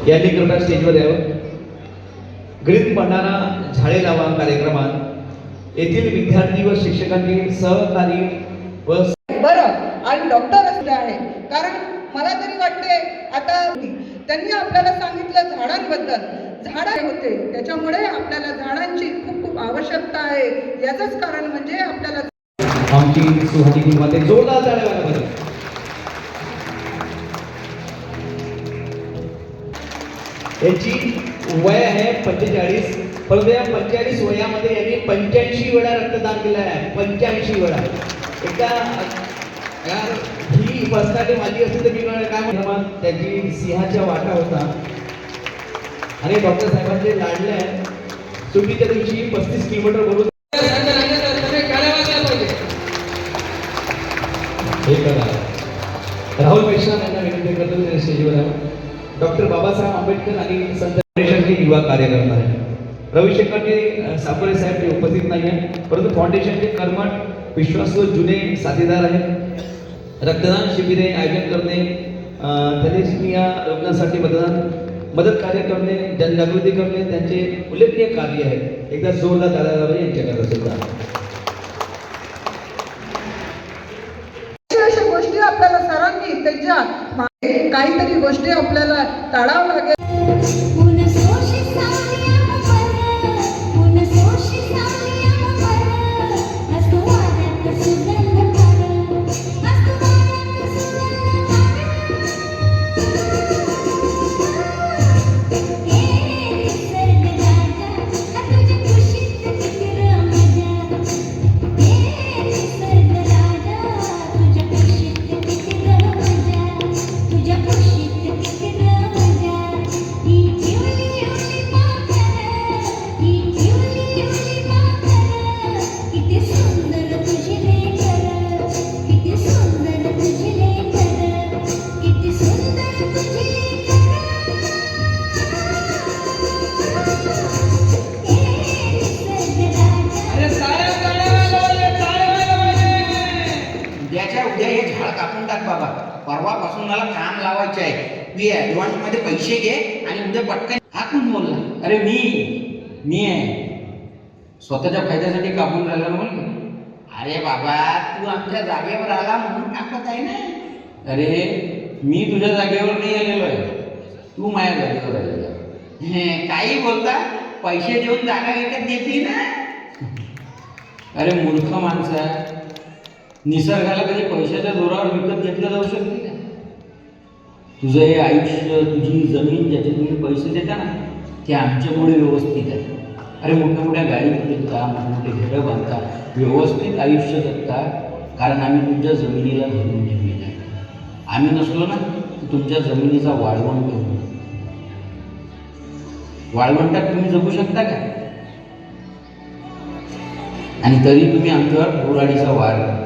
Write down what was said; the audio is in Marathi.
यांनी कृपया स्टेजवर यावं. ग्रीन भंडारा झाडे लावा कार्यक्रमात येथील विद्यार्थी व शिक्षकांनी सहकारी व बरं आणि डॉक्टर असले आहे. कारण मला तरी वाटते आता त्यांनी आपल्याला सांगितलं झाडांबद्दल. झाडं होते त्याच्यामुळे आपल्याला झाडांची खूप खूप आवश्यकता आहे. याचंच कारण म्हणजे आपल्याला आमची सुहानी माते जोरदार टाळ्या वाजवा. याची वय आहे 45, परंतु या 45 वयामध्ये यांनी 85 वेळा रक्तदान केलं आहे. 85 वेळा. एका यार ही पर्सनॅलिटी माझी असते तर मी काय म्हणणार, त्याची सिंहाच्या वाटा होता आणि डॉक्टर साहेबांचे लाडले आहे. सुट्टीच्या दिवशी 35 किलोमीटर बोलून हे करा. राहुल पेशवा यांना विनंती करतो स्टेजवर यावं. डॉक्टर बाबासाहेब आंबेडकर आणि संत फाउंडेशनचे युवा कार्यकर्ता आहे. रविशंकरजी सापोरे साहेब ते उपस्थित नाही आहे, परंतु फाउंडेशनचे कर्मठ विश्वासू जुने साथीदार आहेत. रक्तदान शिबिरे आयोजन करणे, थॅलेसेमिया रुग्णांसाठी मदत कार्य करणे, जनजागृती करणे त्यांचे उल्लेखनीय कार्य आहे. एकदा जोरदार टाळ्या वाजवा यांच्याकरता सुद्धा. अशा गोष्टी आपल्याला सरांनी त्यांच्या काहीतरी गोष्टी आपल्याला टाळावं लागेल. उद्या हे झाड कापून टाक बाबा. परवापासून मला काम लावायचे आहे. मी ऍडव्हान्स मध्ये पैसे घे आणि उद्या पटकन. हा कोण बोलला? अरे मी आहे. स्वतःच्या फायद्यासाठी कापून राहिला म्हणून. अरे बाबा तू आमच्या जागेवर आला म्हणून टाकत आहे ना. अरे मी तुझ्या जागेवर नाही आलेलो आहे, तू माझ्या जागेवर आलेला आहे. काही बोलता, पैसे देऊन जागा विकत घेतली ना. अरे मूर्ख माणसा, निसर्गाला कधी पैशाच्या जोरावर विकत घेतलं जाऊ शकते का? तुझं हे आयुष्य, तुझी जमीन ज्याचे तुम्ही पैसे देता ना, ते आमच्यामुळे व्यवस्थित आहे. अरे मोठ्या मोठ्या गाडी घेता, मोठे घरं बांधता, व्यवस्थित आयुष्य जगता, कारण आम्ही तुमच्या जमिनीला धरून ठेवलेलं आहे. आम्ही नसलो ना तर तुमच्या जमिनीचा वाळवंट होतो. वाळवंटात तुम्ही जगू शकता का? आणि तरी तुम्ही आमच्यावर बोराडीचा वार